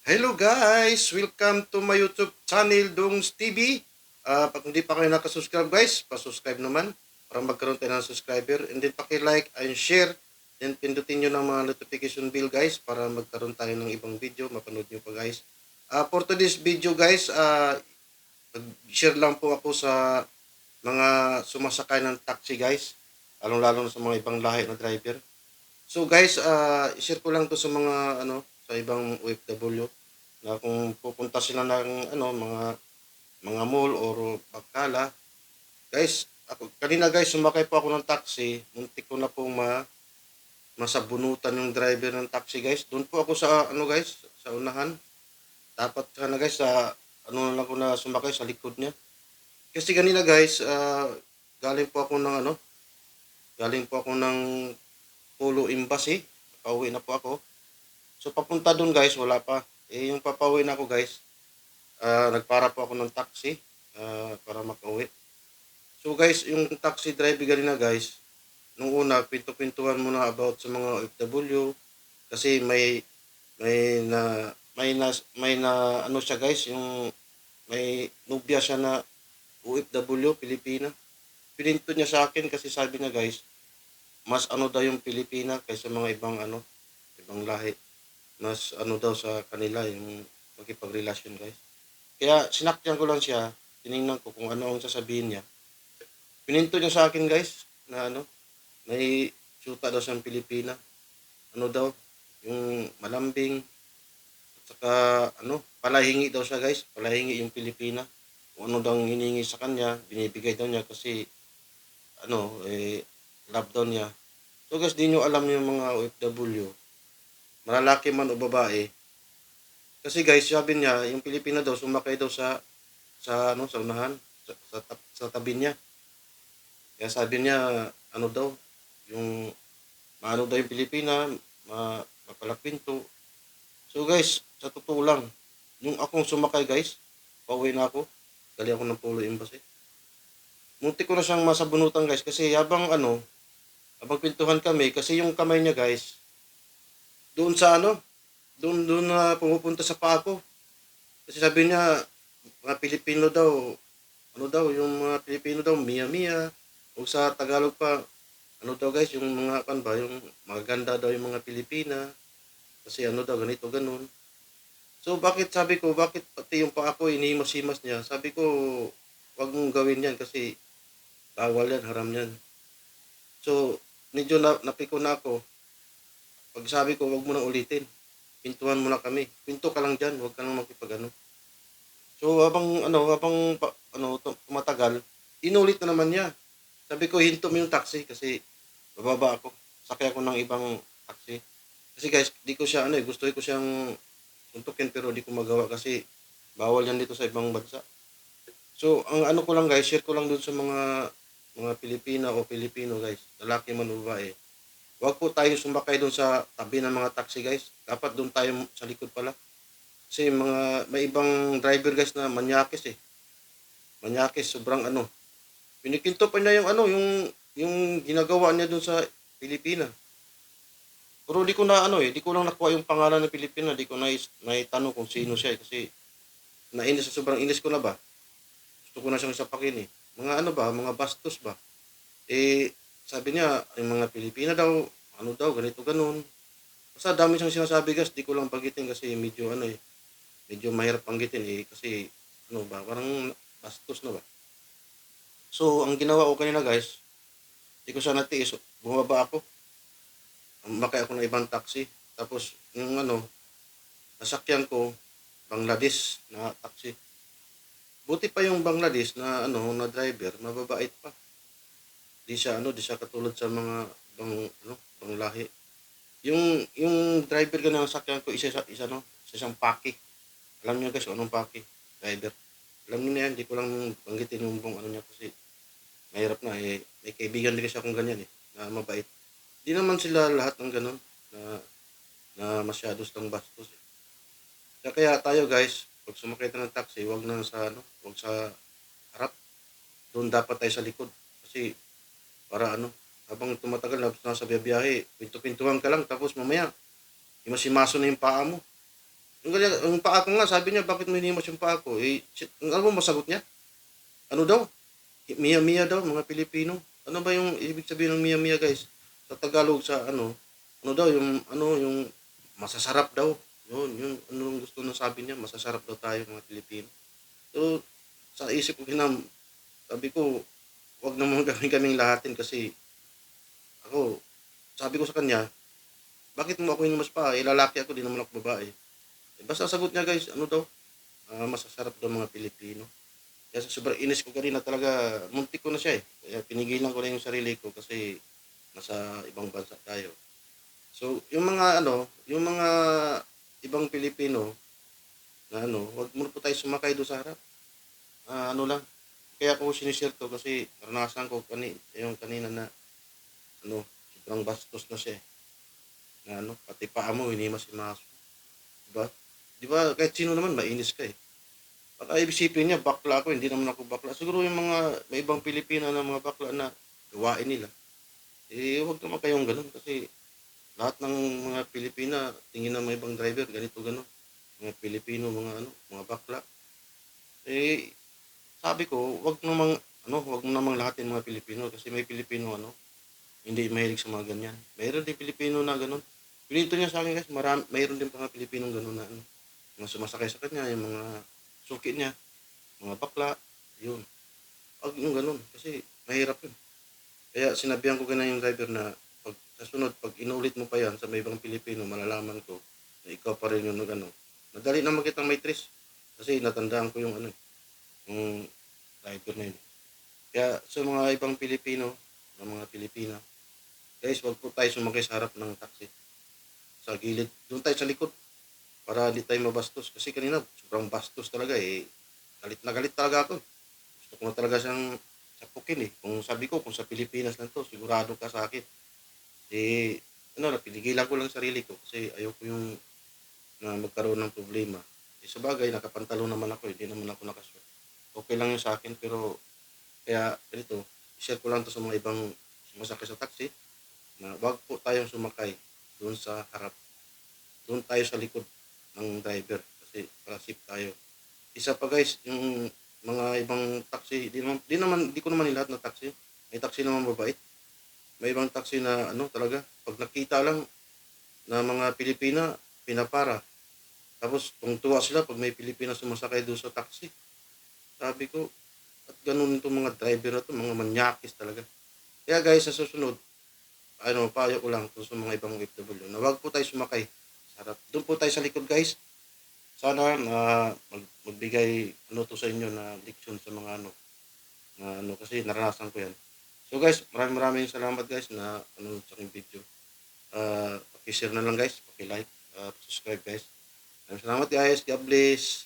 Hello guys! Welcome to my YouTube channel, Dongs TV. Pag hindi pa kayo nakasubscribe guys, pasubscribe naman para magkaroon tayo ng subscriber. And then paki-like and share. Then pindutin nyo ng mga notification bell guys para magkaroon tayo ng ibang video. Mapanood nyo pa guys. For today's video guys, share lang po ako sa mga sumasakay ng taxi guys. Lalo na sa mga ibang lahi na driver. So guys, i-share ko lang to sa mga sa ibang OFW na kung pupunta sila ng mga mall or pagkala. Guys, ako kanina guys sumakay po ako ng taxi, muntik ko na pong masabunutan yung driver ng taxi guys. Doon po ako sa guys, sa unahan. Dapat sana guys sa na lang ko na sumakay sa likod niya. Kasi kanina guys, galing po ako ng galing po ako ng Polo Embassy. Pauwi na po ako. So papunta doon guys, wala pa. Yung papauwi na ako guys, nagpara po ako ng taxi para makauwi. So guys, yung taxi driver kanina guys, nung una, pinto-pintuhan muna about sa mga OFW kasi may na ano siya guys, yung may nubya siya na OFW, Pilipina. Pininto niya sa akin kasi sabi niya guys, mas daw yung Pilipina kaysa mga ibang lahi. Mas daw sa kanila yung makipagrelasyon guys. Kaya sinakyan ko lang siya, tiningnan ko kung ano ang sasabihin niya. Pininto niya sa akin guys na may syuta daw siyang Pilipina. Daw, yung malambing, at saka palahingi daw siya guys, palahingi yung Pilipina. Kung ano daw hiningi sa kanya, binibigay daw niya kasi love daw niya. So guys, di nyo alam yung mga OFW, malalaki man o babae. Kasi guys, sabi niya, yung Pilipina daw, sumakay daw sa unahan, sa tabi niya. Kaya sabi niya, daw, yung, maano daw yung Pilipina, mapalapinto. So guys, sa totoo lang, yung akong sumakay guys, pauwi na ako, gali ako ng Polo Embassy. Munti ko na siyang masabunutan guys, kasi habang pintuhan kami, kasi yung kamay niya guys, doon sa doon na pumupunta sa paa ko. Kasi sabi niya, mga Pilipino daw, yung mga Pilipino daw, Mia Mia. O sa Tagalog pa, daw guys, yung mga yung maganda daw yung mga Pilipina. Kasi daw, ganito, ganun. So sabi ko, bakit pati yung paa ko, inihimas-himas niya. Sabi ko, wag mong gawin yan kasi bawal yan, haram yan. So, medyo napiko na ako. Pag sabi ko, wag mo na ulitin. Pintuhan mo na kami. Pinto ka lang dyan, wag ka nang makipag. So, tumatagal, inulit na naman niya. Sabi ko, hinto mo yung taxi kasi bababa ako. Sakay ako ng ibang taxi. Kasi guys, di ko siya, gusto ko siyang suntukin pero di ko magawa kasi bawal yan dito sa ibang bansa. So, ang ko lang guys, share ko lang dun sa mga Pilipina o Pilipino guys, lalaki man o babae. Huwag po tayo sumakay doon sa tabi ng mga taxi guys. Dapat doon tayo sa likod pala. Kasi may ibang driver guys na manyakis eh. Manyakis, sobrang Pinikinto pa niya yung ginagawa niya doon sa Pilipina. Pero di ko na di ko lang nakuha yung pangalan ng Pilipina. Di ko na naitanong kung sino siya eh. Kasi nainis, sobrang inis ko na ba. Gusto ko na siyang sapakin eh. Mga mga bastos ba. Eh, sabi niya, yung mga Pilipina daw, ganito, ganun. Basta dami siyang sinasabi guys, di ko lang pagitin kasi medyo medyo mahirap panggitin eh. Kasi, parang bastos na ba. So, ang ginawa ko kanina guys, di ko siya natiis, bumaba ako. Makay ako ng ibang taxi. Tapos, yung nasakyan ko, Bangladesh na taxi. Buti pa yung Bangladesh na na driver, mababait pa. Di siya katulad sa mga bang lahi. Yung driver ko ng sakyan ko isa isang paki. Alam niyo guys, anong paki? Driver. Alam niyo na yan, di ko lang banggitin yung buong niya kasi mahirap na eh. May kaibigan din kasi akong ganyan eh, na mabait. Di naman sila lahat ng ganun na masyado silang bastos eh. Kaya tayo guys, pag sumakay tayo ng taxi, wag sa harap. Doon dapat tayo sa likod. Kasi para habang tumatagal na nasa biyahe, pinto-pintuhan ka lang tapos mamaya, imasimaso na yung paa mo. Yung paa ko nga, sabi niya, bakit mo hinimas yung paa ko? Eh, alam mo masagot niya? Ano daw? Mia Mia daw, mga Pilipino. Ano ba yung ibig sabihin ng Mia Mia, guys? Sa Tagalog, sa ano daw, yung masasarap daw. Yun, ano gusto na sabi niya, masasarap daw tayo mga Pilipino. So, sa isip ko sabi ko, wag naman kaming lahatin kasi ako, sabi ko sa kanya, bakit mo ako hinumas pa? Eh, lalaki ako, di naman ako babae. Eh, basta sagot niya, guys, ano daw, masasarap daw mga Pilipino. Kaya sa sobrang inis ko kanina talaga, muntik ko na siya eh. Kaya pinigilan ko na yung sarili ko kasi nasa ibang bansa tayo. So, yung mga ibang Pilipino na wag mo po tayo sumakay doon sa harap. Ano lang, kaya ako sinishare to kasi naranasan ko yung kanina na sobrang bastos na siya eh. Na pati paa mo, hinimas si Maso. Diba? Diba, kahit sino naman, mainis ka eh. Baka isipin niya, bakla ako, hindi naman ako bakla. Siguro yung may ibang Pilipino na mga bakla na gawain nila. Eh, huwag naman kayong ganun kasi lahat ng mga Pilipina, tingin ng mga ibang driver, ganito, ganun. Mga Pilipino, mga bakla. Eh, sabi ko, wag mo namang lahatin mga Pilipino kasi may Pilipino, hindi mahilig sa mga ganyan. Mayroon din Pilipino na ganun. Pinito niya sa akin guys, mayroon din mga Pilipinong ganun na mga sumasakay sa kanya, yung mga suki niya, mga bakla, yun. Wag yung ganun kasi mahirap yun. Kaya sinabihan ko ganun yung driver na sa sunod, pag inulit mo pa yan sa may ibang Pilipino, malalaman ko na ikaw pa rin yung madali naman kitang may trace kasi natandaan ko yung driver na yun. Kaya sa mga ibang Pilipino, mga Pilipina, guys, wag po tayo sumakay sa harap ng taxi. Sa gilid, doon tayo sa likod para hindi tayo mabastos. Kasi kanina, sobrang bastos talaga eh. Galit na galit talaga ako. Gusto ko na talaga siyang sapukin eh. Kung sabi ko, kung sa Pilipinas lang to, sigurado ka sa akin. Eh, pinigilan ko lang sarili ko kasi ayoko yung na magkaroon ng problema. Eh, sa bagay, nakapantalo naman ako, hindi naman ako nakaswat. Okay lang yun sa akin, pero kaya ganito, share ko lang to sa mga ibang sumasakay sa taxi na wag po tayong sumakay doon sa harap. Doon tayo sa likod ng driver kasi para safe tayo. Isa pa guys, yung mga ibang taxi, di ko naman lahat na taxi. May taxi naman mabait. May ibang taxi na talaga, pag nakita lang na mga Pilipina, pinapara. Tapos tungtuwa sila pag may Pilipina sumasakay doon sa taxi. Sabi ko, at ganun itong mga driver na to, mga manyakis talaga. Kaya guys, sa susunod, payo ko lang sa mga ibang OFW na wag po tayo sumakay sa harap. Doon po tayo sa likod guys. Sana na magbigay to sa inyo na leksyon sa mga kasi naranasan ko yan. So guys, maraming salamat guys na sa aking video. Paki-share na lang guys, paki-like, subscribe guys. Maraming salamat guys. God bless.